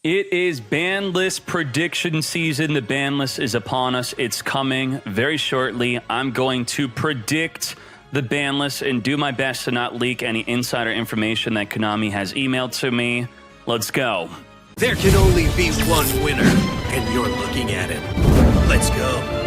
It is Banlist Prediction season. The Banlist is upon us. It's coming very shortly. I'm going to predict the Banlist and do my best to not leak any insider information that Konami has emailed to me. Let's go. There can only be one winner, and you're looking at it. Let's go.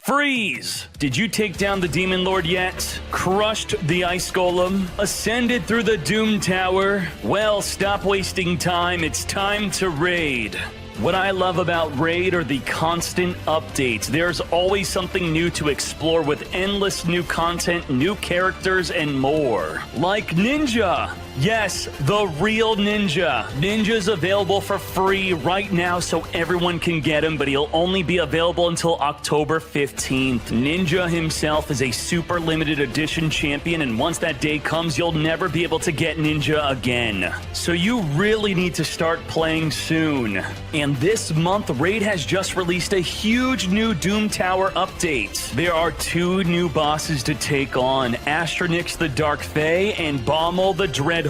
Freeze! Did you take down the Demon Lord yet? Crushed the Ice Golem? Ascended through the Doom Tower? Well, stop wasting time. It's time to raid. What I love about Raid are the constant updates. There's always something new to explore with endless new content, new characters, and more. Like Ninja. Yes, the real Ninja. Ninja's available for free right now so everyone can get him, but he'll only be available until October 15th. Ninja himself is a super limited edition champion, and once that day comes, you'll never be able to get Ninja again. So you really need to start playing soon. And this month, Raid has just released a huge new Doom Tower update. There are 2 new bosses to take on, Astronix the Dark Fae and Baumel the Dreadhorn.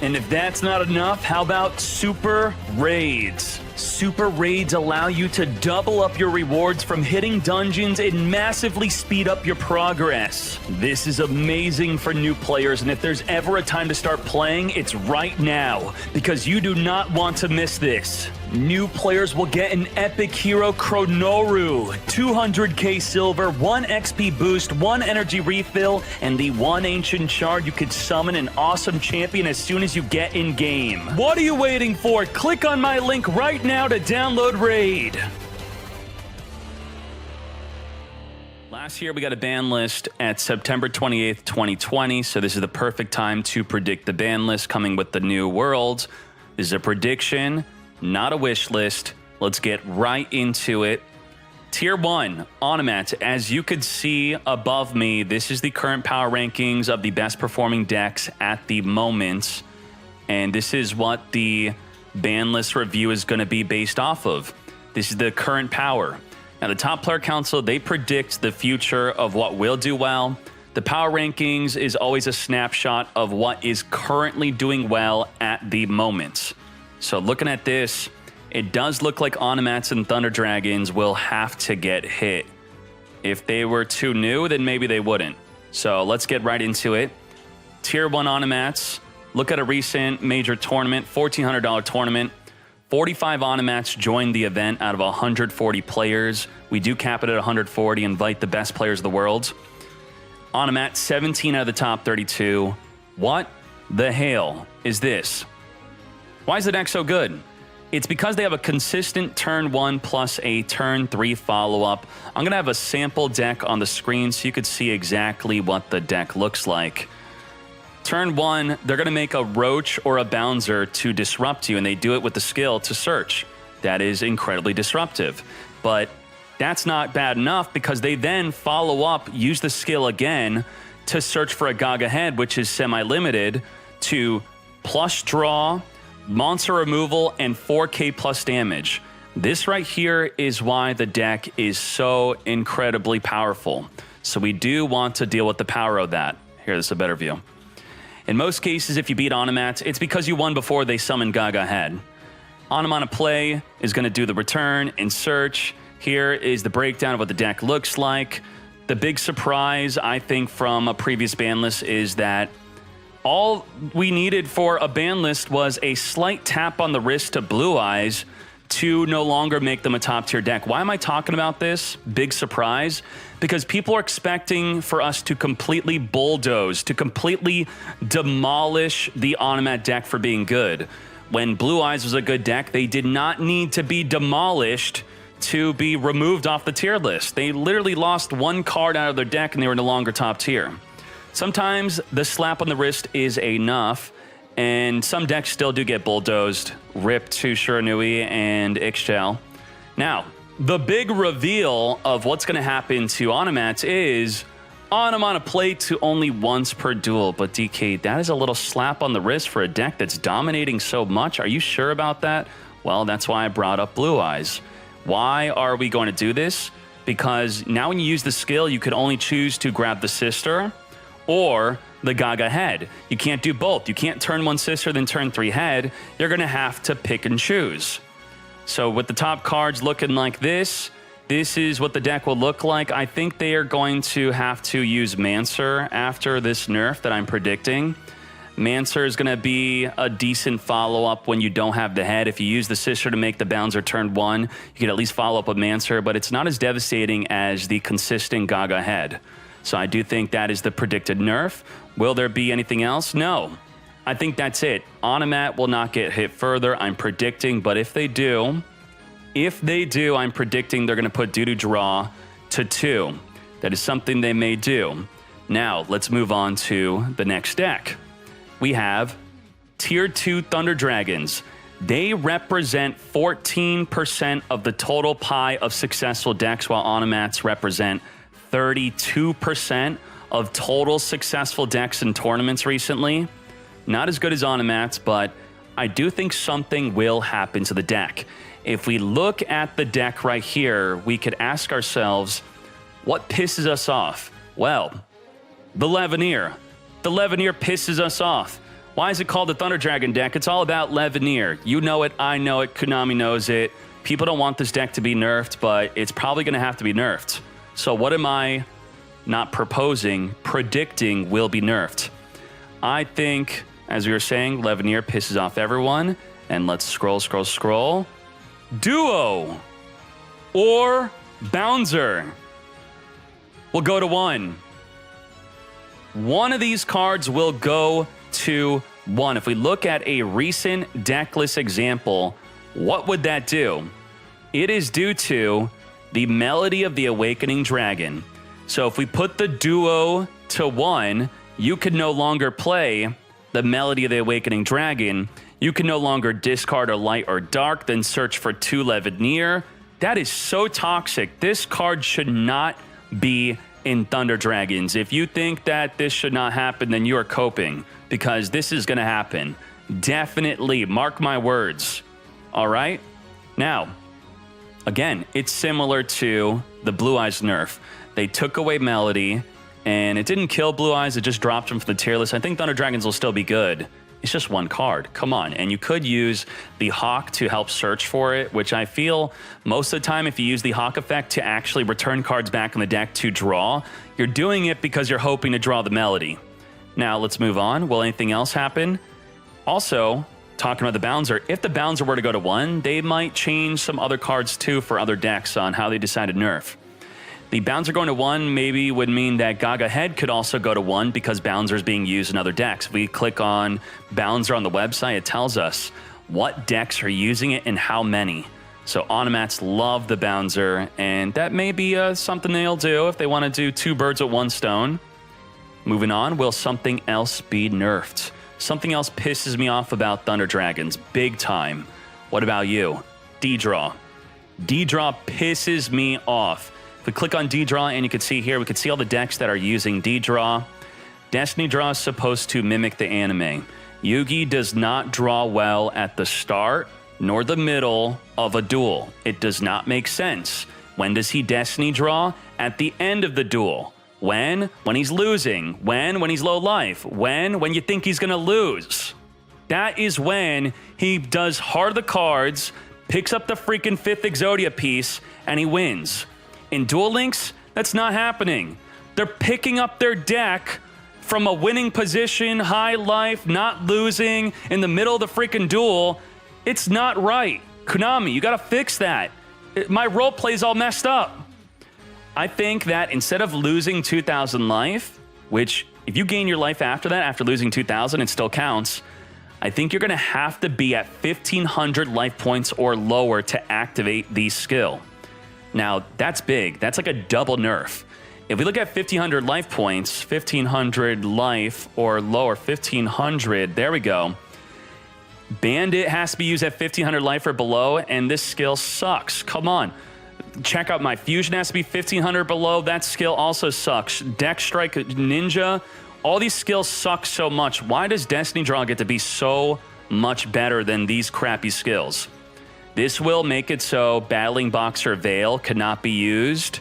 And if that's not enough, how about Super Raids? Super Raids allow you to double up your rewards from hitting dungeons and massively speed up your progress. This is amazing for new players, and if there's ever a time to start playing, it's right now, because you do not want to miss this. New players will get an epic hero Chronoru, 200k silver, 1 XP boost, 1 energy refill, and the 1 ancient shard. You could summon an awesome champion as soon as you get in game. What are you waiting for? Click on my link right now to download Raid. Last year we got a ban list at September 28th, 2020, so this is the perfect time to predict the ban list coming with the new world. This is a prediction, not a wish list. Let's get right into it. Tier 1, Onomats. As you could see above me, this is the current power rankings of the best performing decks at the moment. And this is what the ban list review is going to be based off of. This is the current power. Now, the top player council, they predict the future of what will do well. The power rankings is always a snapshot of what is currently doing well at the moment. So looking at this, it does look like Onomats and Thunder Dragons will have to get hit. If they were too new, then maybe they wouldn't. So let's get right into it. Tier 1 Onomats. Look at a recent major tournament, $1,400 tournament. 45 Onomats joined the event out of 140 players. We do cap it at 140, invite the best players of the world. Onomats, 17 out of the top 32. What the hell is this? Why is the deck so good? It's because they have a consistent turn 1 plus a turn 3 follow-up. I'm going to have a sample deck on the screen so you could see exactly what the deck looks like. Turn 1, they're going to make a Roach or a Bouncer to disrupt you, and they do it with the skill to search. That is incredibly disruptive. But that's not bad enough because they then follow up, use the skill again to search for a Gaia head, which is semi-limited, to plus draw, monster removal, and 4k plus damage. This right here is why the deck is so incredibly powerful. So we do want to deal with the power of that. Here, this is a better view. In most cases, if you beat Onomats, it's because you won before they summoned Gaia head. Onomata play is going to do the return and search. Here is the breakdown of what the deck looks like. The big surprise, I think, from a previous ban list is that all we needed for a ban list was a slight tap on the wrist to Blue Eyes to no longer make them a top tier deck. Why am I talking about this? Big surprise. Because people are expecting for us to completely bulldoze, to completely demolish the Onomat deck for being good. When Blue Eyes was a good deck, they did not need to be demolished to be removed off the tier list. They literally lost 1 card out of their deck and they were no longer top tier. Sometimes the slap on the wrist is enough, and some decks still do get bulldozed. Rip to Shiranui and Ixchel. Now, the big reveal of what's going to happen to Onomats is Onomata play to only once per duel. But Dkayed, that is a little slap on the wrist for a deck that's dominating so much. Are you sure about that? Well, that's why I brought up Blue Eyes. Why are we going to do this? Because now when you use the skill, you could only choose to grab the sister or the Gaia head. You can't do both. You can't turn 1 sister, then turn 3 head. You're going to have to pick and choose. So with the top cards looking like this is what the deck will look like. I think they are going to have to use Mancer after this nerf that I'm predicting. Mancer is going to be a decent follow-up when you don't have the head. If you use the sister to make the Bouncer turn 1, you can at least follow up with Mancer, but it's not as devastating as the consistent Gaia head. So I do think that is the predicted nerf. Will there be anything else? No. I think that's it. Onomat will not get hit further, I'm predicting, but if they do, I'm predicting they're going to put Doo-Doo Draw to 2. That is something they may do. Now, let's move on to the next deck. We have Tier 2 Thunder Dragons. They represent 14% of the total pie of successful decks, while Onomats represent 32% of total successful decks in tournaments recently. Not as good as Onomats, but I do think something will happen to the deck. If we look at the deck right here, we could ask ourselves, what pisses us off? Well, the Leveneer. The Leveneer pisses us off. Why is it called the Thunder Dragon deck? It's all about Leveneer. You know it, I know it, Konami knows it. People don't want this deck to be nerfed, but it's probably going to have to be nerfed. So what am I not proposing, predicting will be nerfed? I think, as we were saying, Leveneer pisses off everyone. And let's scroll. Duo or Bouncer will go to 1. One of these cards will go to 1. If we look at a recent deck list example, what would that do? It is due to the Melody of the Awakening Dragon. So if we put the Duo to 1, you could no longer play the Melody of the Awakening Dragon. You can no longer discard a light or dark, then search for 2 Leveneer. That is so toxic. This card should not be in Thunder Dragons. If you think that this should not happen, then you are coping, because this is going to happen. Definitely. Mark my words. All right? Now, again, it's similar to the Blue Eyes nerf. They took away Melody, and it didn't kill Blue Eyes. It just dropped him from the tier list. I think Thunder Dragons will still be good. It's just 1 card. Come on. And you could use the Hawk to help search for it, which I feel most of the time, if you use the Hawk effect to actually return cards back in the deck to draw, you're doing it because you're hoping to draw the Melody. Now, let's move on. Will anything else happen? Also, talking about the Bouncer, if the Bouncer were to go to 1, they might change some other cards too for other decks on how they decide to nerf. The Bouncer going to 1 maybe would mean that Gaia Head could also go to 1 because Bouncer is being used in other decks. If we click on Bouncer on the website, it tells us what decks are using it and how many. So Onomats love the Bouncer, and that may be something they'll do if they want to do 2 birds with 1 stone. Moving on, will something else be nerfed? Something else pisses me off about Thunder Dragons, big time. What about you? D-Draw. D-Draw pisses me off. If we click on D-Draw, and you can see here, we can see all the decks that are using D-Draw. Destiny Draw is supposed to mimic the anime. Yugi does not draw well at the start nor the middle of a duel. It does not make sense. When does he Destiny Draw? At the end of the duel. When? When he's losing. When he's low life. When you think he's going to lose. That is when he does Heart of the Cards, picks up the freaking 5th Exodia piece, and he wins. In Duel Links, that's not happening. They're picking up their deck from a winning position, high life, not losing, in the middle of the freaking duel. It's not right. Konami, you gotta fix that. My role play's all messed up. I think that instead of losing 2,000 life, which if you gain your life after that, after losing 2,000, it still counts, I think you're gonna have to be at 1,500 life points or lower to activate the skill. Now, that's big. That's like a double nerf. If we look at 1,500 life points, 1,500 life or lower, 1,500, there we go. Bandit has to be used at 1,500 life or below, and this skill sucks. Come on. Check out my Fusion has to be 1,500 below. That skill also sucks. Deck Strike, Ninja, all these skills suck so much. Why does Destiny Draw get to be so much better than these crappy skills? This will make it so Battling Boxer Veil cannot be used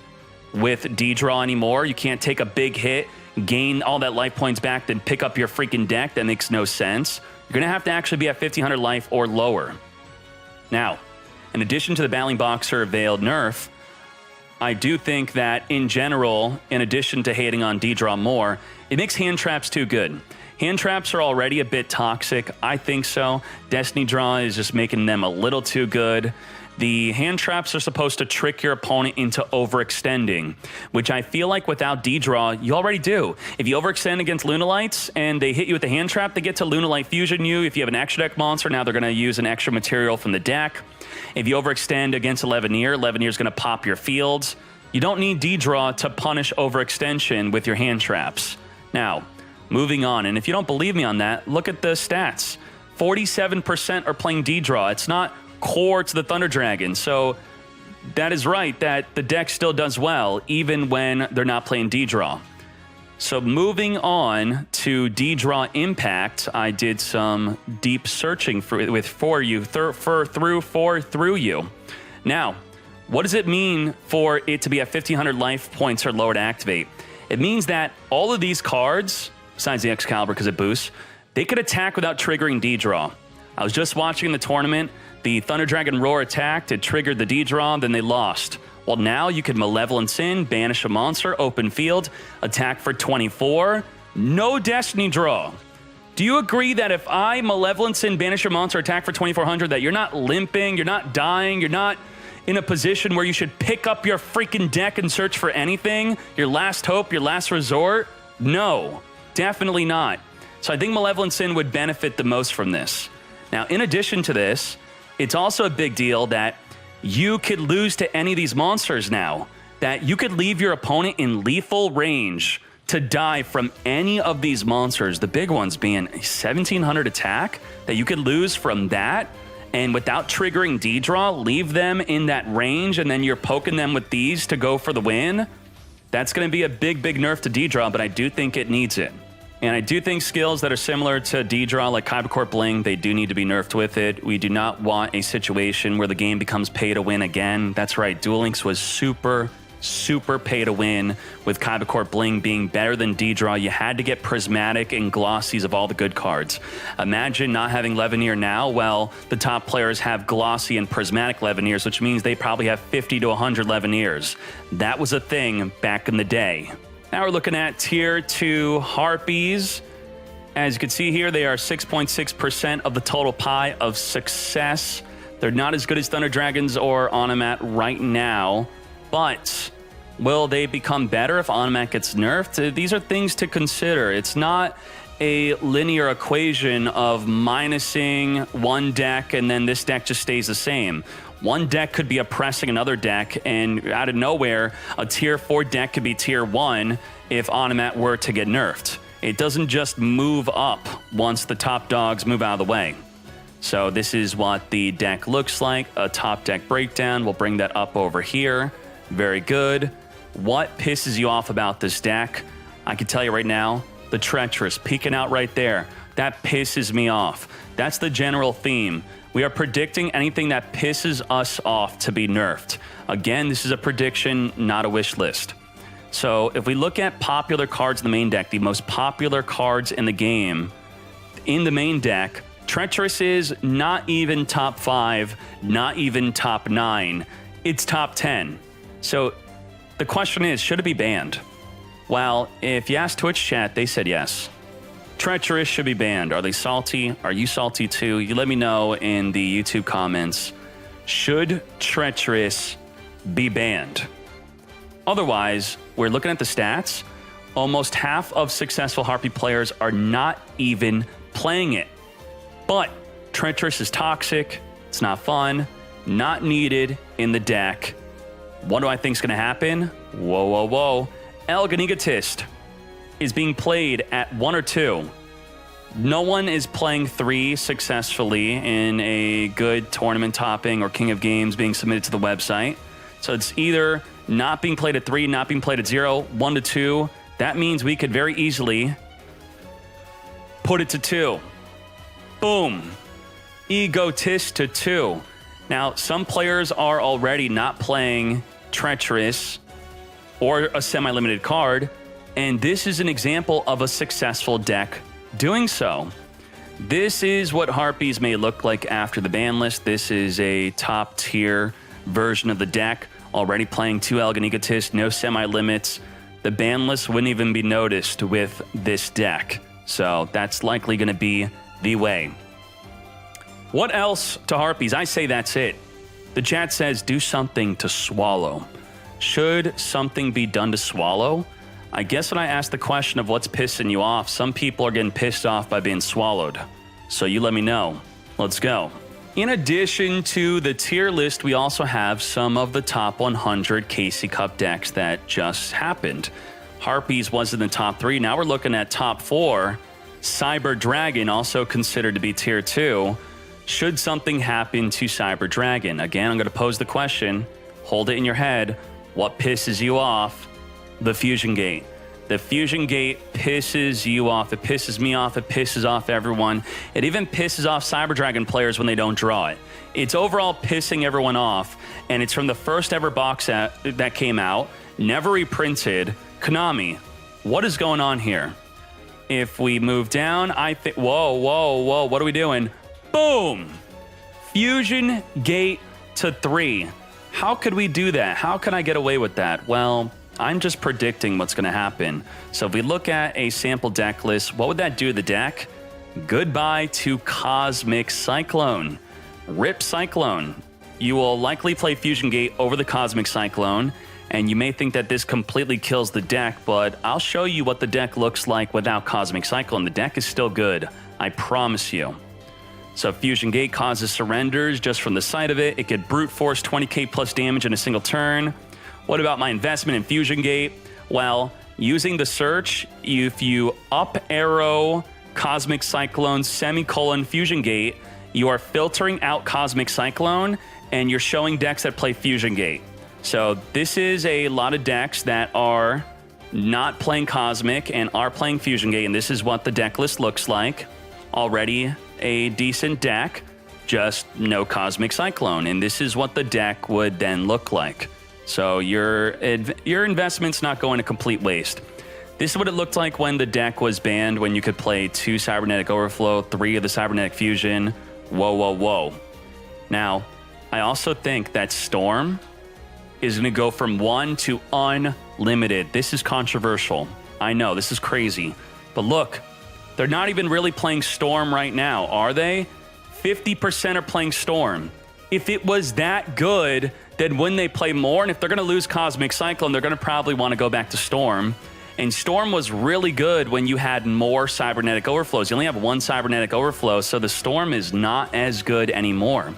with D-Draw anymore. You can't take a big hit, gain all that life points back, then pick up your freaking deck. That makes no sense. You're going to have to actually be at 1500 life or lower. Now, in addition to the Battling Boxer Veiled nerf, I do think that in general, in addition to hating on D-Draw more, it makes hand traps too good. Hand traps are already a bit toxic. I think so. Destiny Draw is just making them a little too good. The hand traps are supposed to trick your opponent into overextending, which I feel like without D-Draw, you already do. If you overextend against Lunalights and they hit you with the hand trap, they get to Lunalight Fusion you. If you have an extra deck monster, now they're going to use an extra material from the deck. If you overextend against Leveneer, Leveneer's going to pop your fields. You don't need D-Draw to punish overextension with your hand traps. Now, moving on, and if you don't believe me on that, look at the stats. 47% are playing D-Draw. It's not core to the Thunder Dragon, so that is right that the deck still does well, even when they're not playing D-Draw. So moving on to D-Draw Impact, I did some deep searching through you. Now, what does it mean for it to be at 1500 life points or lower to activate? It means that all of these cards, besides the Excalibur because it boosts, they could attack without triggering D-Draw. I was just watching the tournament. The Thunder Dragon Roar attacked, it triggered the D-Draw, then they lost. Well, now you could Malevolent Sin, banish a monster, open field, attack for 24, no Destiny Draw. Do you agree that if I Malevolent Sin, banish a monster, attack for 2400, that you're not limping, you're not dying, you're not in a position where you should pick up your freaking deck and search for anything? Your last hope, your last resort? No, definitely not. So I think Malevolent Sin would benefit the most from this. Now, in addition to this, it's also a big deal that you could lose to any of these monsters now, that you could leave your opponent in lethal range to die from any of these monsters, the big ones being 1700 attack, that you could lose from that, and without triggering D-Draw, leave them in that range, and then you're poking them with these to go for the win. That's going to be a big, big nerf to D-Draw, but I do think it needs it. And I do think skills that are similar to D-Draw, like Kybercorp Bling, they do need to be nerfed with it. We do not want a situation where the game becomes pay to win again. That's right, Duel Links was super pay to win, with Kybercorp Bling being better than D-Draw. You had to get prismatic and glossies of all the good cards. Imagine not having Leveneer now. Well, the top players have glossy and prismatic Leveneers, which means they probably have 50 to 100 Leveneers. That was a thing back in the day. Now we're looking at Tier 2 Harpies. As you can see here, they are 6.6% of the total pie of success. They're not as good as Thunder Dragons or Onomat right now, but will they become better if Onomat gets nerfed? These are things to consider. It's not a linear equation of minusing one deck and then this deck just stays the same. One deck could be oppressing another deck, and out of nowhere, a Tier 4 deck could be Tier 1 if Onomat were to get nerfed. It doesn't just move up once the top dogs move out of the way. So this is what the deck looks like, a top deck breakdown. We'll bring that up over here. Very good. What pisses you off about this deck? I can tell you right now, the Treacherous peeking out right there. That pisses me off. That's the general theme. We are predicting anything that pisses us off to be nerfed. Again, this is a prediction, not a wish list. So if we look at popular cards in the main deck, the most popular cards in the game, in the main deck, Treacherous is not even top 5, not even top 9. It's top 10. So the question is, should it be banned? Well, if you ask Twitch chat, they said yes. Treacherous should be banned. Are they salty? Are you salty too? You let me know in the YouTube comments. Should Treacherous be banned? Otherwise, we're looking at the stats. Almost half of successful Harpy players are not even playing it. But Treacherous is toxic. It's not fun. Not needed in the deck. What do I think is going to happen? Whoa, whoa, whoa. Elegant Egotist is being played at 1 or 2. No one is playing 3 successfully in a good tournament topping or King of Games being submitted to the website. So it's either not being played at 3, not being played at 0, 1 to 2. That means we could very easily put it to 2. Boom. Egotist to 2. Now, some players are already not playing Treacherous or a semi-limited card And this is an example of a successful deck doing so. This is what Harpies may look like after the ban list. This is a top tier version of the deck, already playing 2 Elegant Egotists, no semi-limits. The ban list wouldn't even be noticed with this deck. So that's likely going to be the way. What else to Harpies? I say that's it. The chat says do something to swallow. Should something be done to swallow? I guess when I ask the question of what's pissing you off, some people are getting pissed off by being swallowed. So you let me know. Let's go. In addition to the tier list, we also have some of the top 100 KC Cup decks that just happened. Harpies was in the top 3. Now we're looking at top 4. Cyber Dragon, also considered to be tier 2. Should something happen to Cyber Dragon? Again, I'm going to pose the question. Hold it in your head. What pisses you off? The Fusion Gate. The Fusion Gate pisses you off. It pisses me off. It pisses off everyone. It even pisses off Cyber Dragon players when they don't draw it. It's overall pissing everyone off, and it's from the first ever box set that came out, never reprinted. Konami, what is going on here? If we move down, I think... Whoa. What are we doing? Boom! Fusion Gate to 3. How could we do that? How can I get away with that? Well, I'm just predicting what's going to happen. So if we look at a sample deck list, what would that do to the deck? Goodbye to Cosmic Cyclone. Rip Cyclone. You will likely play Fusion Gate over the Cosmic Cyclone, and you may think that this completely kills the deck, but I'll show you what the deck looks like without Cosmic Cyclone. The deck is still good. I promise you. So Fusion Gate causes surrenders just from the sight of it. It could brute force 20k plus damage in a single turn. What about my investment in Fusion Gate? Well, using the search, if you up arrow Cosmic Cyclone semicolon Fusion Gate, you are filtering out Cosmic Cyclone and you're showing decks that play Fusion Gate. So this is a lot of decks that are not playing Cosmic and are playing Fusion Gate, and this is what the deck list looks like. Already a decent deck, just no Cosmic Cyclone, and this is what the deck would then look like. So your investment's not going to complete waste. This is what it looked like when the deck was banned, when you could play 2 Cybernetic Overflow, 3 of the Cybernetic Fusion. Whoa. Now, I also think that Storm is going to go from 1 to unlimited. This is controversial. I know, this is crazy. But look, they're not even really playing Storm right now, are they? 50% are playing Storm. If it was that good, then when they play more, and if they're going to lose Cosmic Cyclone, they're going to probably want to go back to Storm. And Storm was really good when you had more Cybernetic Overflows. You only have 1 Cybernetic Overflow, so the Storm is not as good anymore.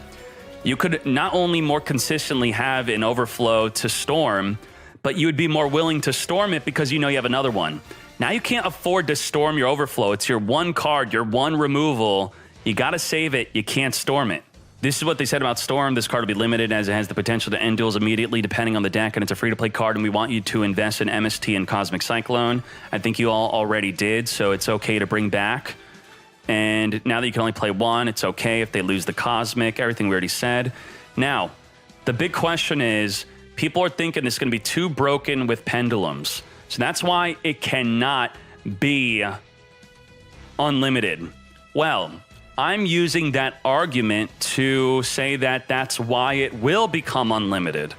You could not only more consistently have an Overflow to Storm, but you would be more willing to Storm it because you know you have another one. Now you can't afford to Storm your Overflow. It's your 1 card, your 1 removal. You got to save it. You can't Storm it. This is what they said about Storm. This card will be limited as it has the potential to end duels immediately depending on the deck, and it's a free-to-play card, and we want you to invest in MST and Cosmic Cyclone. I think you all already did, so it's okay to bring back. And now that you can only play 1, it's okay if they lose the Cosmic, everything we already said. Now, the big question is, people are thinking this is going to be too broken with Pendulums. So that's why it cannot be unlimited. Well, I'm using that argument to say that that's why it will become unlimited,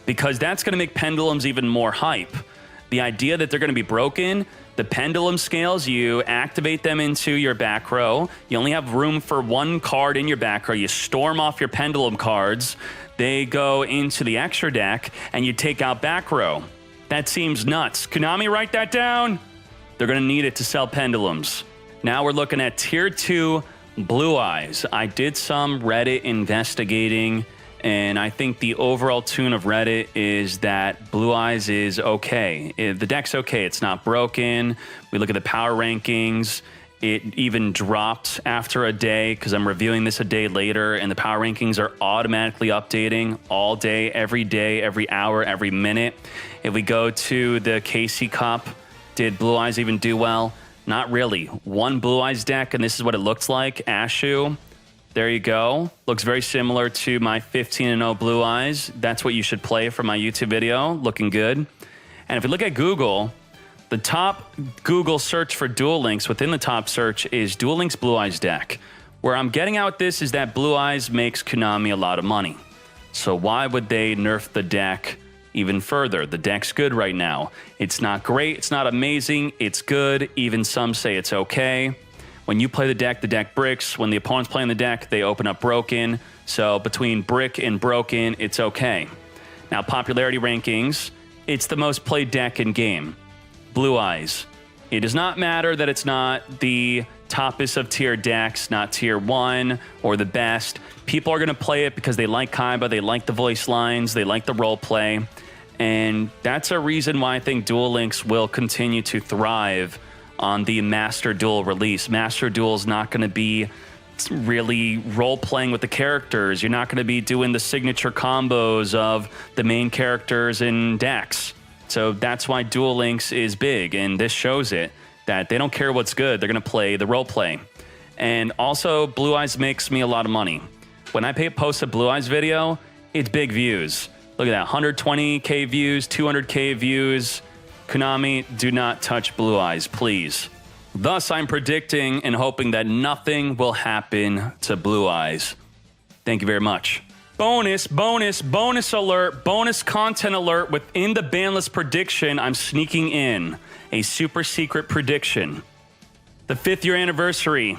because that's going to make Pendulums even more hype. The idea that they're going to be broken, the Pendulum scales, you activate them into your back row. You only have room for 1 card in your back row. You storm off your Pendulum cards. They go into the extra deck, and you take out back row. That seems nuts. Konami, write that down. They're going to need it to sell Pendulums. Now we're looking at Tier 2 Blue Eyes. I did some Reddit investigating, and I think the overall tune of Reddit is that Blue Eyes is okay. The deck's okay. It's not broken. We look at the power rankings. It even dropped after a day because I'm reviewing this a day later, and the power rankings are automatically updating all day, every hour, every minute. If we go to the KC Cup, did Blue Eyes even do well? Not really. 1 Blue Eyes deck, and this is what it looks like. Ashu, there you go. Looks very similar to my 15-0 Blue Eyes. That's what you should play for my YouTube video. Looking good. And if we look at Google, The top Google search for Duel Links within the top search is Duel Links Blue Eyes deck. Where I'm getting at with this is that Blue Eyes makes Konami a lot of money. So why would they nerf the deck even further? The deck's good right now. It's not great, it's not amazing, it's good. Even some say it's okay. When you play the deck bricks. When the opponent's playing the deck, they open up broken. So between brick and broken, it's okay. Now, popularity rankings, it's the most played deck in game. Blue Eyes. It does not matter that it's not the toppest of tier decks, not tier 1 or the best. People are going to play it because they like Kaiba, they like the voice lines, they like the role play. And that's a reason why I think Duel Links will continue to thrive on the Master Duel release. Master Duel is not going to be really role-playing with the characters. You're not going to be doing the signature combos of the main characters in decks. So that's why Duel Links is big, and this shows it, that they don't care what's good. They're going to play the role play. And also, Blue Eyes makes me a lot of money. When I post a Blue Eyes video, it's big views. Look at that, 120K views, 200K views. Konami, do not touch Blue Eyes, please. Thus, I'm predicting and hoping that nothing will happen to Blue Eyes. Thank you very much. Bonus alert, bonus content alert. Within the Banlist prediction, I'm sneaking in a super secret prediction. The 5th year anniversary,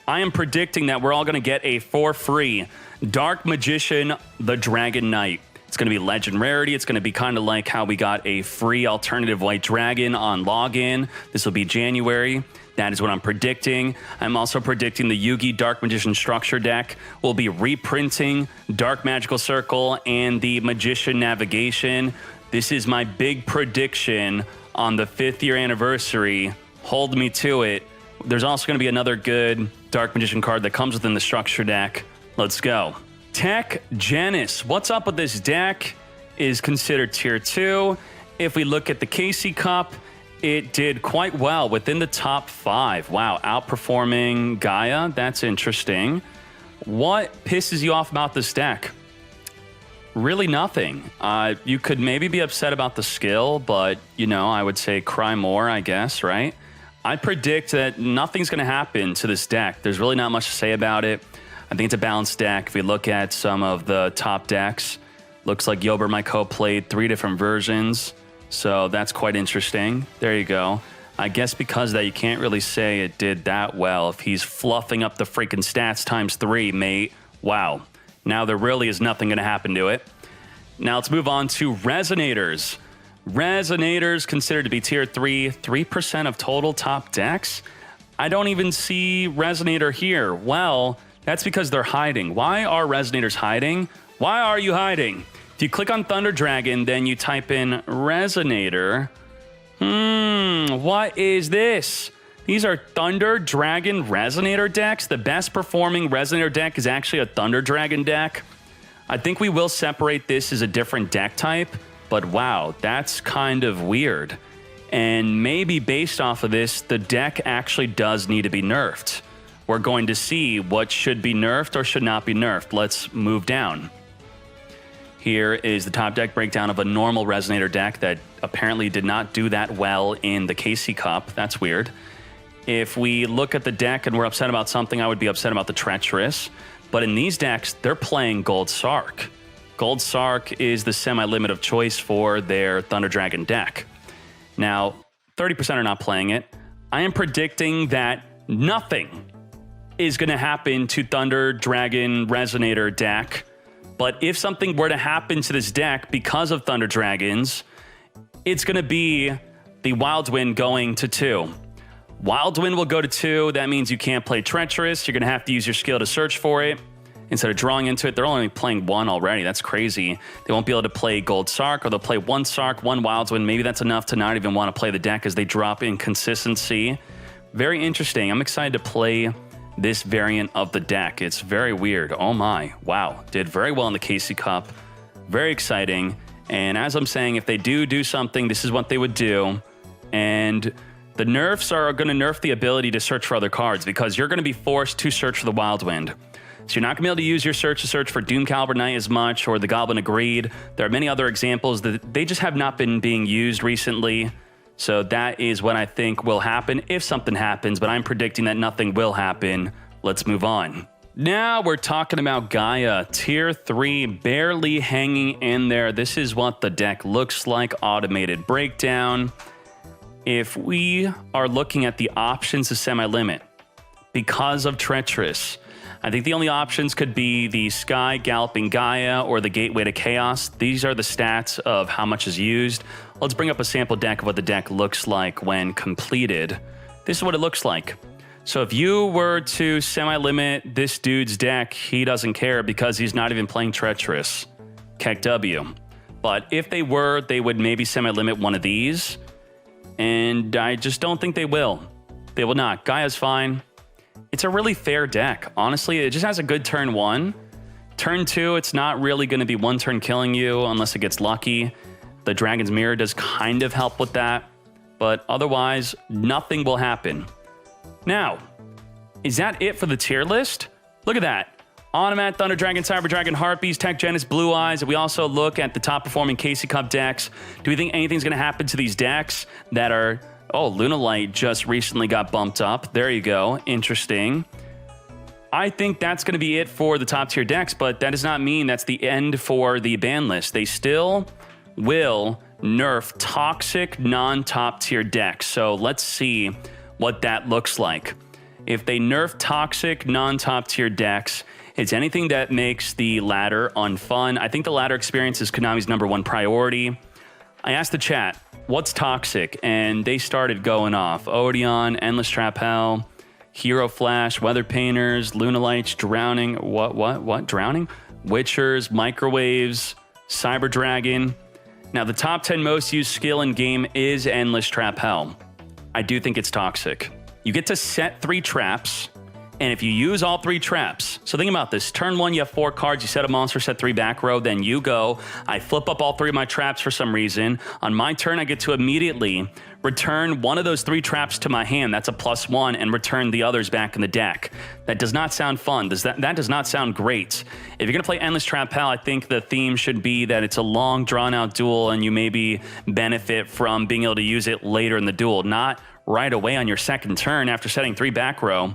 I am predicting that we're all going to get a for free Dark Magician, the Dragon Knight. It's going to be legend rarity. It's going to be kind of like how we got a free alternative white dragon on login. This will be January. That is what I'm predicting. I'm also predicting the Yu-Gi Dark Magician structure deck will be reprinting Dark Magical Circle and the Magician Navigation. This is my big prediction on the 5th year anniversary. Hold me to it. There's also going to be another good Dark Magician card that comes within the structure deck. Let's go. Tech Janus. What's up with this deck? Is considered tier 2. If we look at the Casey Cup, it did quite well within the top 5. Wow, outperforming Gaia. That's interesting. What pisses you off about this deck? Really nothing. You could maybe be upset about the skill, but, you know, I would say cry more, I guess, right? I predict that nothing's going to happen to this deck. There's really not much to say about it. I think it's a balanced deck. If we look at some of the top decks, looks like Yober Maiko played 3 different versions. So that's quite interesting. There you go. I guess because of that, you can't really say it did that well. If he's fluffing up the freaking stats times 3, mate, wow. Now there really is nothing going to happen to it. Now let's move on to Resonators. Resonators considered to be tier 3, 3% of total top decks. I don't even see Resonator here. Well, that's because they're hiding. Why are Resonators hiding? Why are you hiding? If you click on Thunder Dragon, then you type in Resonator. What is this? These are Thunder Dragon Resonator decks. The best performing Resonator deck is actually a Thunder Dragon deck. I think we will separate this as a different deck type, but wow, that's kind of weird. And maybe based off of this, the deck actually does need to be nerfed. We're going to see what should be nerfed or should not be nerfed. Let's move down. Here is the top deck breakdown of a normal Resonator deck that apparently did not do that well in the Casey Cup. That's weird. If we look at the deck and we're upset about something, I would be upset about the Treacherous. But in these decks, they're playing Gold Sark. Gold Sark is the semi-limit of choice for their Thunder Dragon deck. Now, 30% are not playing it. I am predicting that nothing is going to happen to Thunder Dragon Resonator deck. But if something were to happen to this deck because of Thunder Dragons, it's going to be the Wild Wind going to 2. Wild Wind will go to 2. That means you can't play Treacherous. You're going to have to use your skill to search for it. Instead of drawing into it, they're only playing 1 already. That's crazy. They won't be able to play Gold Sark, or they'll play 1 Sark, 1 Wild Wind. Maybe that's enough to not even want to play the deck as they drop in consistency. Very interesting. I'm excited to play this variant of the deck. It's very weird. Oh my, wow. Did very well in the Casey Cup. Very exciting. And as I'm saying, if they do something, this is what they would do. And the nerfs are going to nerf the ability to search for other cards, because you're going to be forced to search for the Wild Wind. So you're not going to be able to use your search to search for Doom Caliber Knight as much, or the Goblin of Greed. There are many other examples that they just have not been being used recently. So that is what I think will happen if something happens, but I'm predicting that nothing will happen. Let's move on. Now we're talking about Gaia, tier 3, barely hanging in there. This is what the deck looks like, automated breakdown. If we are looking at the options of semi-limit, because of Treacherous, I think the only options could be the Sky Galloping Gaia or the Gateway to Chaos. These are the stats of how much is used. Let's bring up a sample deck of what the deck looks like when completed. This is what it looks like. So if you were to semi-limit this dude's deck, he doesn't care because he's not even playing Treacherous. Keck W. But if they were, they would maybe semi-limit one of these. And I just don't think they will. They will not. Gaia's fine. It's a really fair deck. Honestly, it just has a good turn 1. Turn 2, it's not really going to be one turn killing you unless it gets lucky. The Dragon's Mirror does kind of help with that. But otherwise, nothing will happen. Now, is that it for the tier list? Look at that. Onomat, Thunder Dragon, Cyber Dragon, Harpies, Tech Janus, Blue Eyes. We also look at the top performing Casey Cup decks. Do we think anything's going to happen to these decks that are... Oh, Lunalight just recently got bumped up. There you go. Interesting. I think that's going to be it for the top tier decks, but that does not mean that's the end for the ban list. They still will nerf toxic non-top tier decks. So let's see what that looks like. If they nerf toxic non-top tier decks, it's anything that makes the ladder unfun. I think the ladder experience is Konami's #1 priority. I asked the chat, what's toxic? And they started going off. Odeon, Endless Trap Hell, Hero Flash, Weather Painters, Lunalights, Drowning, what? Drowning? Witchers, Microwaves, Cyber Dragon. Now, the top 10 most used skill in game is Endless Trap Hell. I do think it's toxic. You get to set 3 traps, and if you use all 3 traps, so think about this. Turn 1, you have 4 cards, you set a monster, set 3 back row, then you go. I flip up all 3 of my traps for some reason. On my turn, I get to immediately return one of those 3 traps to my hand. That's a +1, and return the others back in the deck. That does not sound fun. That does not sound great. If you're going to play Endless Trap Hell, I think the theme should be that it's a long, drawn-out duel, and you maybe benefit from being able to use it later in the duel, not right away on your second turn after setting 3 back row.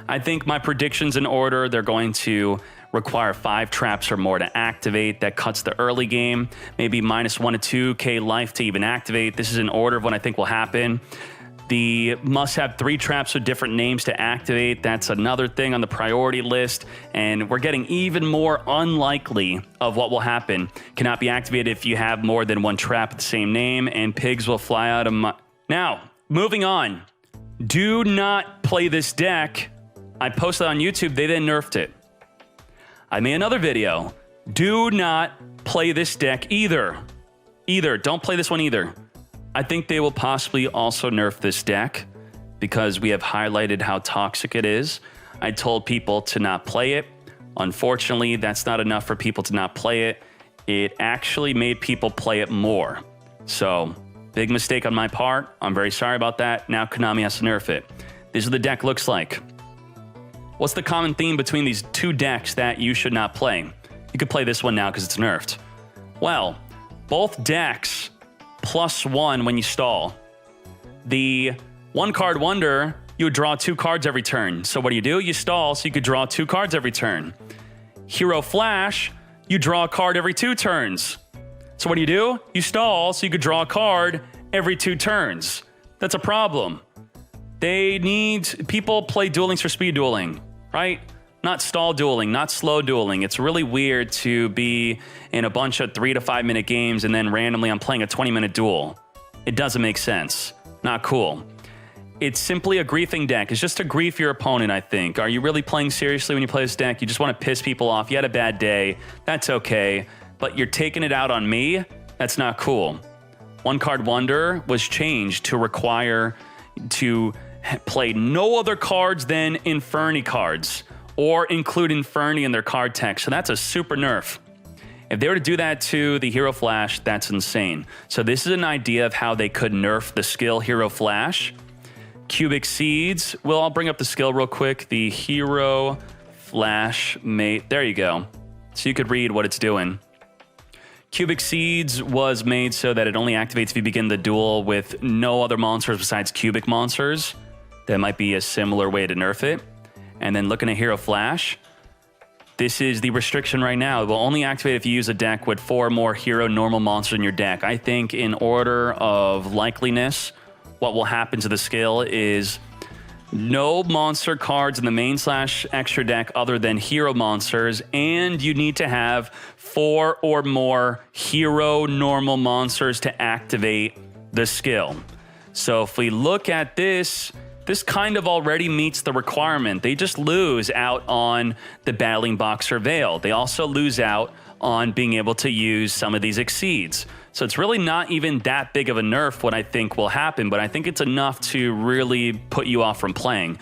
I think my predictions in order, they're going to require 5 traps or more to activate. That cuts the early game, maybe -1 to 2k life to even activate. This is in order of what I think will happen. The must have 3 traps with different names to activate. That's another thing on the priority list. And we're getting even more unlikely of what will happen. Cannot be activated if you have more than 1 trap with the same name, and pigs will fly out of my... Now, moving on. Do not play this deck. I posted on YouTube, they then nerfed it. I made another video. Do not play this deck either. Don't play this one either. I think they will possibly also nerf this deck because we have highlighted how toxic it is. I told people to not play it. Unfortunately, that's not enough for people to not play it. It actually made people play it more. So, big mistake on my part. I'm very sorry about that. Now Konami has to nerf it. This is what the deck looks like. What's the common theme between these 2 decks that you should not play? You could play this one now because it's nerfed. Well, both decks +1 when you stall. The 1-card wonder, you would draw 2 cards every turn. So what do? You stall so you could draw 2 cards every turn. Hero Flash, you draw a card every 2 turns. So what do? You stall so you could draw a card every 2 turns. That's a problem. People play duelings for speed dueling, right? Not stall dueling, not slow dueling. It's really weird to be in a bunch of 3 to 5 minute games and then randomly I'm playing a 20-minute duel. It doesn't make sense. Not cool. It's simply a griefing deck. It's just to grief your opponent, I think. Are you really playing seriously when you play this deck? You just want to piss people off. You had a bad day. That's okay. But you're taking it out on me? That's not cool. 1-card wonder was changed to require to play no other cards than Inferni cards or include Inferni in their card text. So that's a super nerf. If they were to do that to the Hero Flash, that's insane. So this is an idea of how they could nerf the skill Hero Flash. Cubic Seeds. Well, I'll bring up the skill real quick. The Hero Flash Mate. There you go. So you could read what it's doing. Cubic Seeds was made so that it only activates if you begin the duel with no other monsters besides cubic monsters. That might be a similar way to nerf it. And then looking at Hero Flash, this is the restriction right now. It will only activate if you use a deck with 4 or more hero normal monsters in your deck. I think in order of likeliness, what will happen to the skill is no monster cards in the main / extra deck other than hero monsters, and you need to have 4 or more hero normal monsters to activate the skill. So if we look at this, this kind of already meets the requirement. They just lose out on the Battling Boxer Veil. They also lose out on being able to use some of these Exceeds. So it's really not even that big of a nerf what I think will happen, but I think it's enough to really put you off from playing.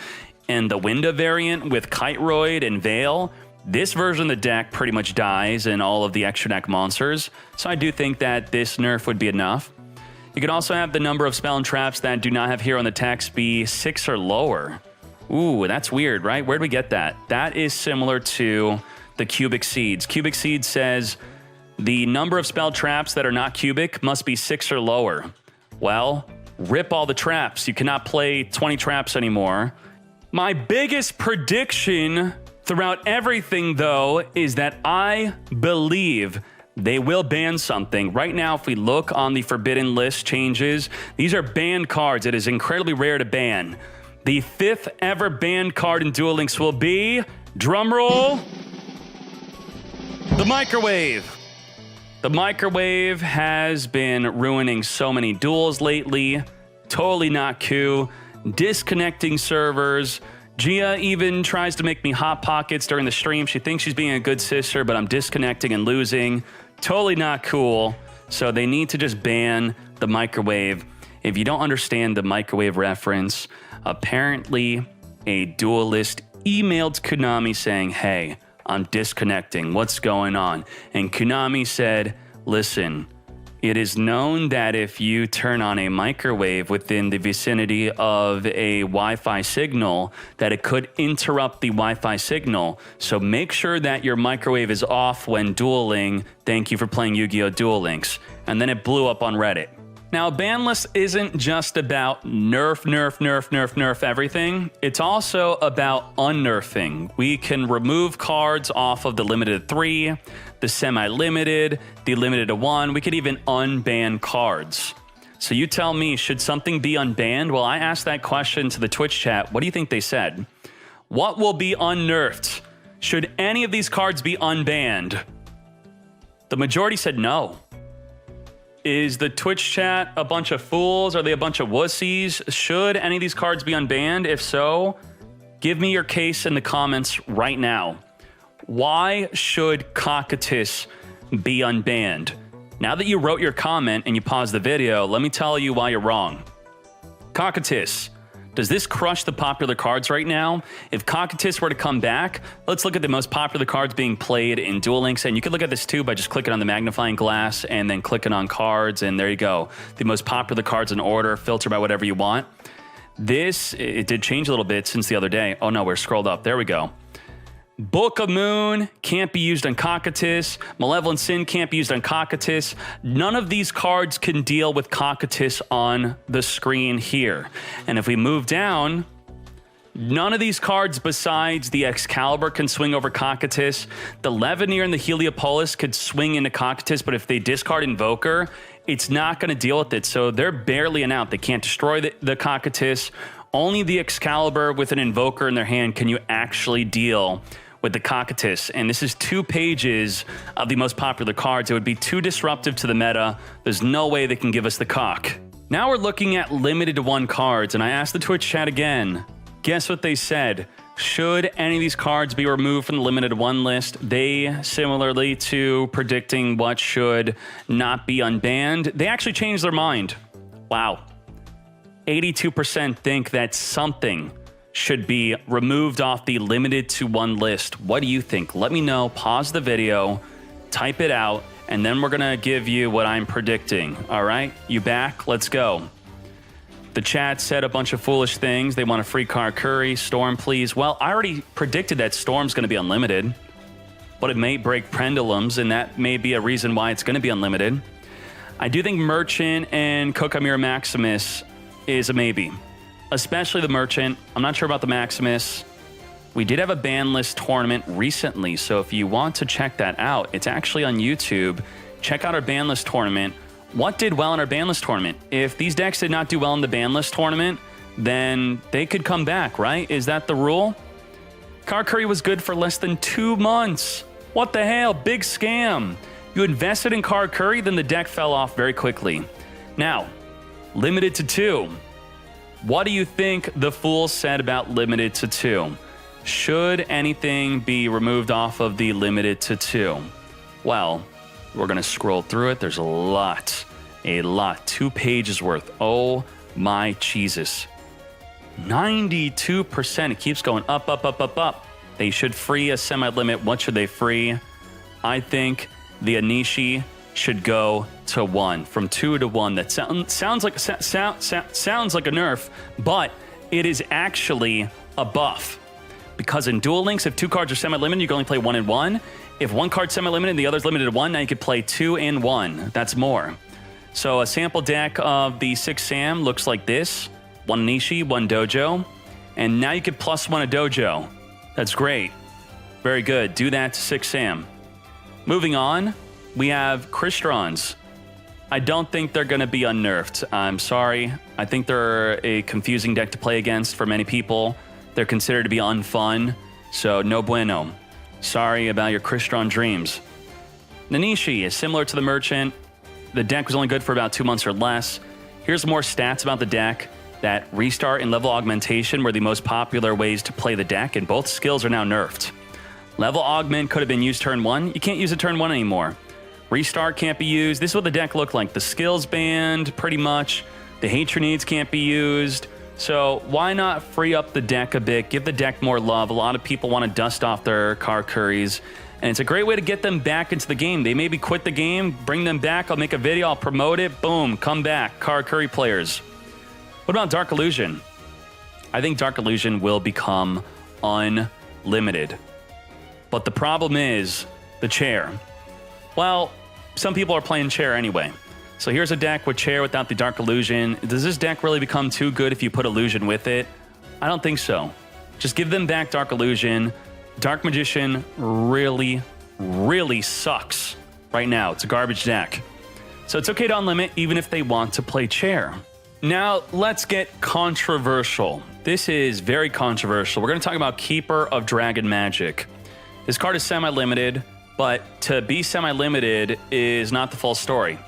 And the Winda variant with Kiteroid and Veil, this version of the deck pretty much dies in all of the extra deck monsters. So I do think that this nerf would be enough. You can also have the number of spell and traps that do not have hero in the text be 6 or lower. Ooh, that's weird, right? Where'd we get that? That is similar to the Cubic Seeds. Cubic Seeds says the number of spell traps that are not cubic must be 6 or lower. Well, rip all the traps. You cannot play 20 traps anymore. My biggest prediction throughout everything, though, is that I believe they will ban something. Right now, if we look on the forbidden list changes, these are banned cards. It is incredibly rare to ban. The 5th ever banned card in Duel Links will be, drumroll, the Microwave. The Microwave has been ruining so many duels lately. Totally not cool. Disconnecting servers. Gia even tries to make me hot pockets during the stream. She thinks she's being a good sister, but I'm disconnecting and losing. Totally not cool. So they need to just ban the Microwave. If you don't understand the Microwave reference, apparently a duelist emailed Konami saying, hey, I'm disconnecting. What's going on? And Konami said, listen, it is known that if you turn on a microwave within the vicinity of a Wi-Fi signal, that it could interrupt the Wi-Fi signal. So make sure that your microwave is off when dueling. Thank you for playing Yu-Gi-Oh! Duel Links. And then it blew up on Reddit. Now, Banlist isn't just about nerf everything. It's also about unnerfing. We can remove cards off of the limited 3, the semi-limited, the limited to 1. We could even unban cards. So you tell me, should something be unbanned? Well, I asked that question to the Twitch chat. What do you think they said? What will be unnerfed? Should any of these cards be unbanned? The majority said no. Is the Twitch chat a bunch of fools? Are they a bunch of wussies? Should any of these cards be unbanned? If so, give me your case in the comments right now. Why should Cocytus be unbanned? Now that you wrote your comment and you paused the video, let me tell you why you're wrong. Cocytus, does this crush the popular cards right now? If Cocytus were to come back, let's look at the most popular cards being played in Duel Links. And you can look at this too by just clicking on the magnifying glass and then clicking on cards. And there you go. The most popular cards in order, filter by whatever you want. This, it did change a little bit since the other day. Oh no, we're scrolled up. There we go. Book of Moon can't be used on Cocytus. Malevolent Sin can't be used on Cocytus. None of these cards can deal with Cocytus on the screen here. And if we move down, none of these cards besides the Excalibur can swing over Cocytus. The Levanir and the Heliopolis could swing into Cocytus, but if they discard Invoker, it's not going to deal with it. So they're barely an out. They can't destroy the Cocytus. Only the Excalibur with an Invoker in their hand can you actually deal with the Cocytus. And this is 2 pages of the most popular cards. It would be too disruptive to the meta. There's no way they can give us the cock. Now we're looking at limited to 1 cards, and I asked the Twitch chat again. Guess what they said? Should any of these cards be removed from the limited to 1 list? They, similarly to predicting what should not be unbanned, they actually changed their mind. Wow. 82% think that something should be removed off the limited to 1 list. What do you think? Let me know. Pause the video, type it out, and then we're going to give you what I'm predicting. All right? You back? Let's go. The chat said a bunch of foolish things. They want a free car curry. Storm, please. Well, I already predicted that Storm's going to be unlimited. but it may break Pendulums, and that may be a reason why it's going to be unlimited. I do think Merchant and Kokamira Maximus is a maybe, especially the Merchant. I'm not sure about the Maximus. We did have a Banlist tournament recently, so if you want to check that out, it's actually on YouTube. Check out our Banlist tournament. What did well in our Banlist tournament? If these decks did not do well in the Banlist tournament, then they could come back, right? Is that the rule? Karakuri was good for less than 2 months. What the hell? Big scam. You invested in Karakuri, then the deck fell off very quickly. Now, limited to 2. What do you think the fool said about limited to 2? Should anything be removed off of the limited to 2? Well, we're going to scroll through it. There's a lot. 2 pages worth. Oh my Jesus. 92%. It keeps going up, up, up, up, up. They should free a semi-limit. What should they free? I think the Anishi should go to 1, from 2 to 1. That sounds like a nerf, but it is actually a buff. Because in Duel Links, if 2 cards are semi-limited, you can only play 1 and 1. If 1 card's semi-limited and the other's limited to 1, now you can play 2 and 1. That's more. So a sample deck of the 6 Sam looks like this. 1 Nishi, 1 Dojo. And now you could +1 a Dojo. That's great. Very good. Do that to 6 Sam. Moving on, we have Kristrons. I don't think they're going to be unnerfed. I'm sorry. I think they're a confusing deck to play against for many people. They're considered to be unfun, so no bueno. Sorry about your Kristron dreams. Nanishi is similar to the Merchant. The deck was only good for about 2 months or less. Here's more stats about the deck. That Restart and Level Augmentation were the most popular ways to play the deck, and both skills are now nerfed. Level Augment could have been used turn 1. You can't use it turn 1 anymore. Restart can't be used. This is what the deck looked like. The skills banned, pretty much. The Hatred Needs can't be used. So why not free up the deck a bit, give the deck more love? A lot of people want to dust off their Karakuris, and it's a great way to get them back into the game. They maybe quit the game, bring them back, I'll make a video, I'll promote it, boom, come back, Karakuri players. What about Dark Illusion? I think Dark Illusion will become unlimited. But the problem is the chair. Well, some people are playing chair anyway. So here's a deck with chair without the Dark Illusion. Does this deck really become too good if you put Illusion with it? I don't think so. Just give them back Dark Illusion. Dark Magician really, really sucks right now. It's a garbage deck. So it's okay to unlimit even if they want to play chair. Now let's get controversial. This is very controversial. We're going to talk about Keeper of Dragon Magic. This card is semi-limited, but to be semi-limited is not the full story.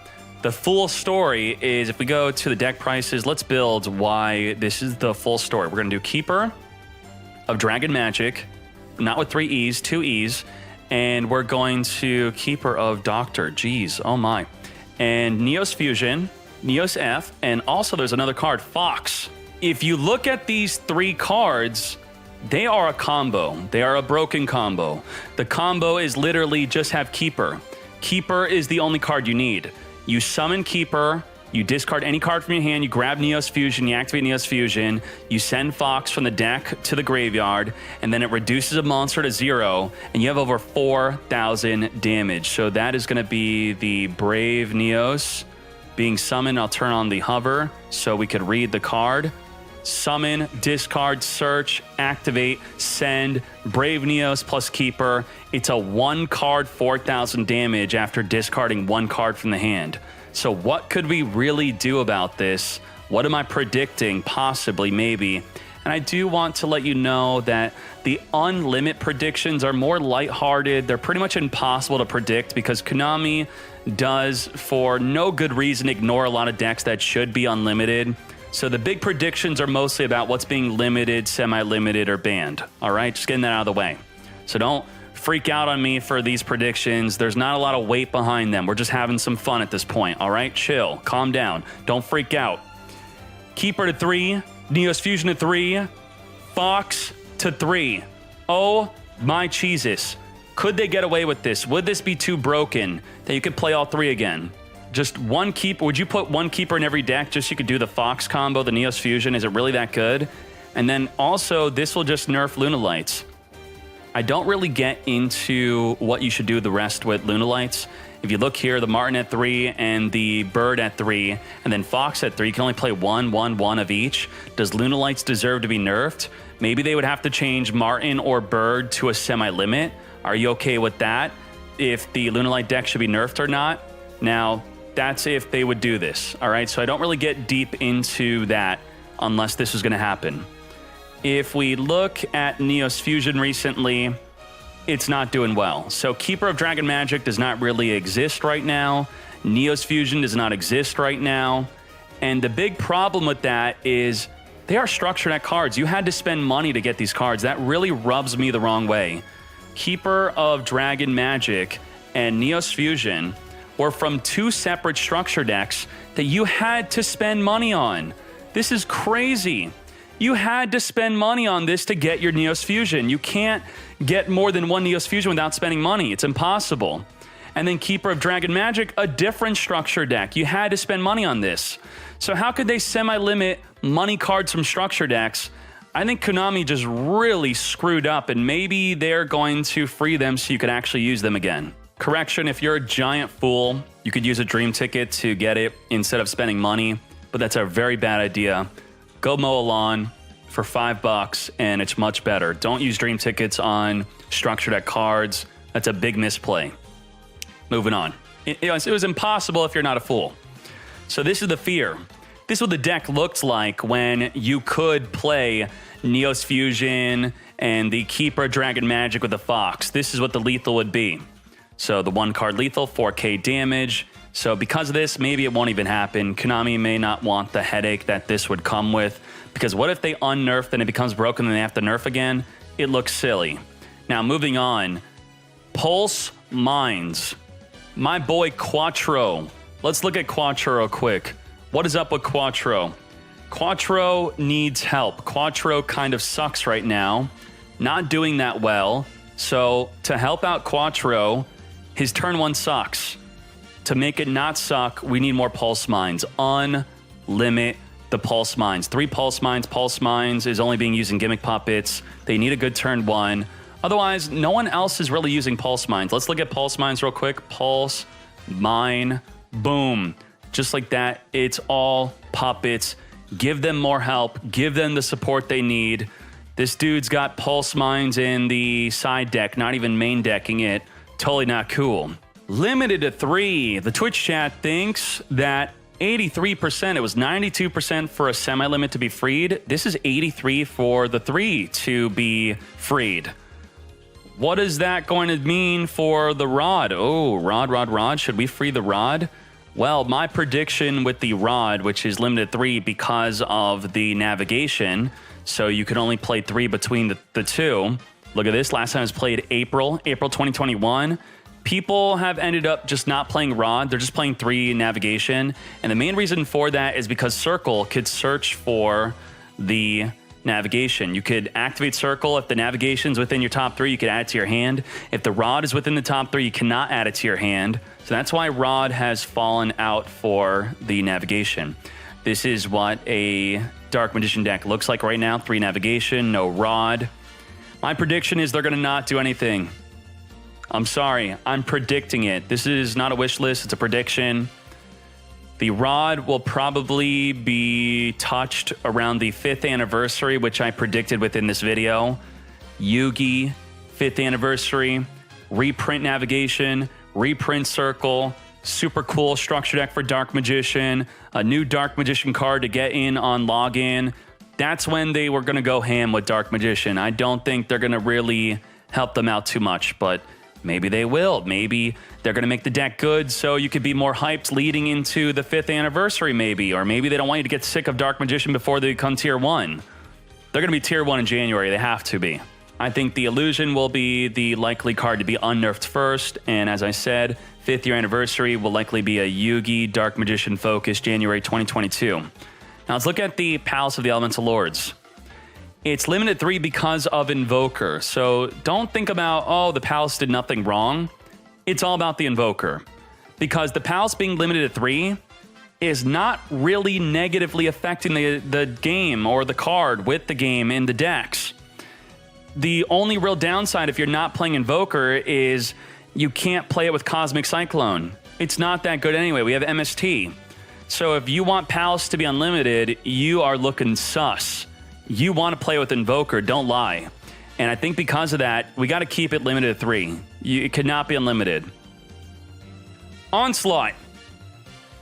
The full story is, if we go to the deck prices, let's build why this is the full story. We're going to do Keeper of Dragon Magic, not with 3 E's, 2 E's, and we're going to Keeper of Doctor, geez, oh my. And Neos Fusion, Neos F, and also there's another card, Fox. If you look at these 3 cards, they are a combo. They are a broken combo. The combo is literally just have Keeper. Keeper is the only card you need. You summon Keeper, you discard any card from your hand, you grab Neos Fusion, you activate Neos Fusion, you send Fox from the deck to the graveyard, and then it reduces a monster to 0, and you have over 4,000 damage. So that is going to be the Brave Neos being summoned. I'll turn on the hover so we could read the card. Summon, discard, search, activate, send, Brave Neos plus Keeper. It's a 1 card, 4,000 damage after discarding 1 card from the hand. So what could we really do about this? What am I predicting? Possibly, maybe. And I do want to let you know that the unlimit predictions are more lighthearted. They're pretty much impossible to predict because Konami does, for no good reason, ignore a lot of decks that should be unlimited. So the big predictions are mostly about what's being limited, semi-limited, or banned. All right, just getting that out of the way. So don't freak out on me for these predictions. There's not a lot of weight behind them. We're just having some fun at this point. All right, chill, calm down. Don't freak out. Keeper to 3, Neos Fusion to 3, Fox to 3. Oh my Jesus. Could they get away with this? Would this be too broken that you could play all 3 again? Just 1 Keeper. Would you put 1 Keeper in every deck just so you could do the Fox combo, the Neos Fusion? Is it really that good? And then also, this will just nerf Lunalights. I don't really get into what you should do the rest with Lunalights. If you look here, the Martin at 3 and the Bird at 3, and then Fox at 3, you can only play one of each. Does Lunalights deserve to be nerfed? Maybe they would have to change Martin or Bird to a semi-limit. Are you okay with that? If the Lunalight deck should be nerfed or not? Now, that's if they would do this, all right? So I don't really get deep into that unless this is going to happen. If we look at Neos Fusion recently, it's not doing well. So Keeper of Dragon Magic does not really exist right now. Neos Fusion does not exist right now. And the big problem with that is they are structured at cards. You had to spend money to get these cards. That really rubs me the wrong way. Keeper of Dragon Magic and Neos Fusion were from 2 separate structure decks that you had to spend money on. This is crazy. You had to spend money on this to get your Neos Fusion. You can't get more than 1 Neos Fusion without spending money. It's impossible. And then Keeper of Dragon Magic, a different structure deck. You had to spend money on this. So how could they semi-limit money cards from structure decks? I think Konami just really screwed up, and maybe they're going to free them so you could actually use them again. Correction, if you're a giant fool, you could use a dream ticket to get it instead of spending money, but that's a very bad idea. Go mow a lawn for $5 and it's much better. Don't use dream tickets on structure deck cards. That's a big misplay. Moving on. It was impossible if you're not a fool. So this is the fear. This is what the deck looked like when you could play Neos Fusion and the Keeper Dragon Magic with the Fox. This is what the lethal would be. So the 1-card lethal, 4k damage. So because of this, maybe it won't even happen. Konami may not want the headache that this would come with, because what if they unnerf and it becomes broken and they have to nerf again? It looks silly. Now moving on, Pulse Mines. My boy Quattro. Let's look at Quattro real quick. What is up with Quattro? Quattro needs help. Quattro kind of sucks right now. Not doing that well. So to help out Quattro, his turn 1 sucks. To make it not suck, we need more Pulse Mines. Unlimit the Pulse Mines. 3 Pulse Mines. Pulse Mines is only being used in Gimmick Puppets. They need a good turn 1. Otherwise, no one else is really using Pulse Mines. Let's look at Pulse Mines real quick. Pulse Mine. Boom. Just like that, it's all puppets. Give them more help. Give them the support they need. This dude's got Pulse Mines in the side deck, not even main decking it. Totally not cool. Limited to 3. The Twitch chat thinks that 83%, it was 92% for a semi-limit to be freed. This is 83 for the 3 to be freed. What is that going to mean for the Rod? Oh, Rod. Should we free the Rod? Well, my prediction with the Rod, which is limited 3 because of the navigation, so you could only play 3 between the 2. Look at this. Last time it was played April 2021. People have ended up just not playing Rod. They're just playing 3 navigation. And the main reason for that is because Circle could search for the navigation. You could activate Circle. If the navigation's within your top 3, you could add it to your hand. If the Rod is within the top 3, you cannot add it to your hand. So that's why Rod has fallen out for the navigation. This is what a Dark Magician deck looks like right now. 3 navigation, no Rod. My prediction is they're going to not do anything. I'm sorry. I'm predicting it. This is not a wish list. It's a prediction. The Rod will probably be touched around the 5th anniversary, which I predicted within this video. Yugi, 5th anniversary, reprint navigation, reprint Circle, super cool structure deck for Dark Magician, a new Dark Magician card to get in on login. That's when they were going to go ham with Dark Magician. I don't think they're going to really help them out too much, but maybe they will. Maybe they're going to make the deck good so you could be more hyped leading into the 5th anniversary maybe, or maybe they don't want you to get sick of Dark Magician before they become tier 1. They're going to be tier 1 in January. They have to be. I think the Illusion will be the likely card to be unnerfed first, and as I said, 5th year anniversary will likely be a Yugi Dark Magician focus January 2022. Now let's look at the Palace of the Elemental Lords. It's limited 3 because of Invoker. So don't think about, oh, the Palace did nothing wrong. It's all about the Invoker. Because the Palace being limited to 3 is not really negatively affecting the game or the card with the game in the decks. The only real downside if you're not playing Invoker is you can't play it with Cosmic Cyclone. It's not that good anyway. We have MST. So if you want Palace to be unlimited, you are looking sus. You want to play with Invoker, don't lie. And I think because of that, we got to keep it limited to 3. It could not be unlimited. Onslaught.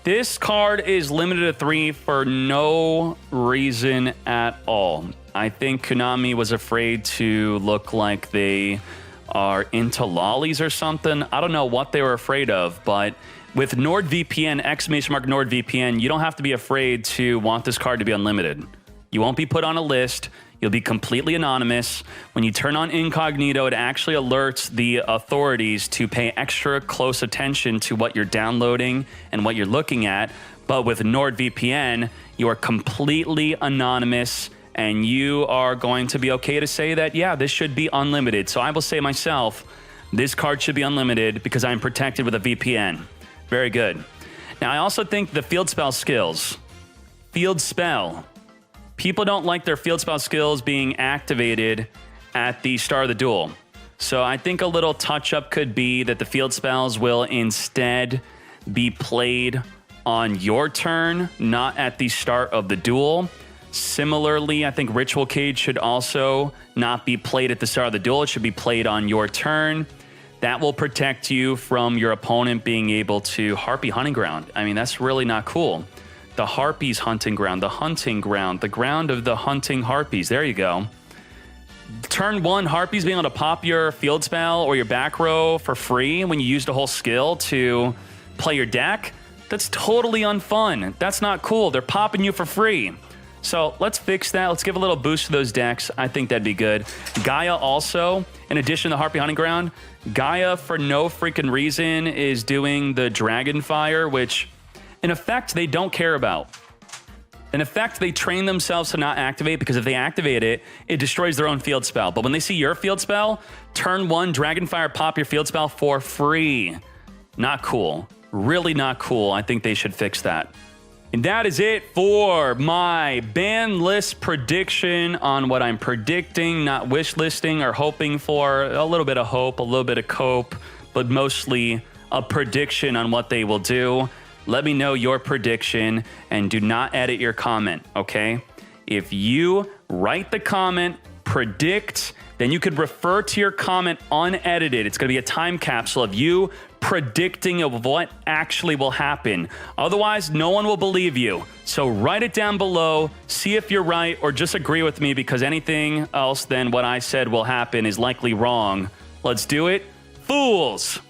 This card is limited to 3 for no reason at all. I think Konami was afraid to look like they are into lollies or something. I don't know what they were afraid of, but with NordVPN, !NordVPN, you don't have to be afraid to want this card to be unlimited. You won't be put on a list. You'll be completely anonymous. When you turn on incognito, it actually alerts the authorities to pay extra close attention to what you're downloading and what you're looking at. But with NordVPN, you are completely anonymous, and you are going to be okay to say that, yeah, this should be unlimited. So I will say myself, this card should be unlimited because I'm protected with a VPN. Very good. Now, I also think the field spell skills. Field spell. People don't like their field spell skills being activated at the start of the duel. So I think a little touch-up could be that the field spells will instead be played on your turn, not at the start of the duel. Similarly, I think Ritual Cage should also not be played at the start of the duel. It should be played on your turn. That will protect you from your opponent being able to Harpy Hunting Ground. I mean, that's really not cool. The Harpies hunting ground, the ground of the hunting Harpies. There you go. Turn 1, Harpies being able to pop your field spell or your back row for free when you used a whole skill to play your deck. That's totally unfun. That's not cool. They're popping you for free. So let's fix that. Let's give a little boost to those decks. I think that'd be good. Gaia also, in addition to Harpy Hunting Ground, Gaia, for no freaking reason, is doing the Dragon Fire, which, in effect, they don't care about. In effect, they train themselves to not activate because if they activate it, it destroys their own field spell. But when they see your field spell, turn 1, Dragon Fire, pop your field spell for free. Not cool. Really not cool. I think they should fix that. And that is it for my ban list prediction on what I'm predicting, not wish listing or hoping for. A little bit of hope, a little bit of cope, but mostly a prediction on what they will do. Let me know your prediction and do not edit your comment, okay? If you write the comment, predict, then you could refer to your comment unedited. It's going to be a time capsule of you predicting of what actually will happen. Otherwise, no one will believe you. So write it down below, see if you're right, or just agree with me because anything else than what I said will happen is likely wrong. Let's do it. Fools!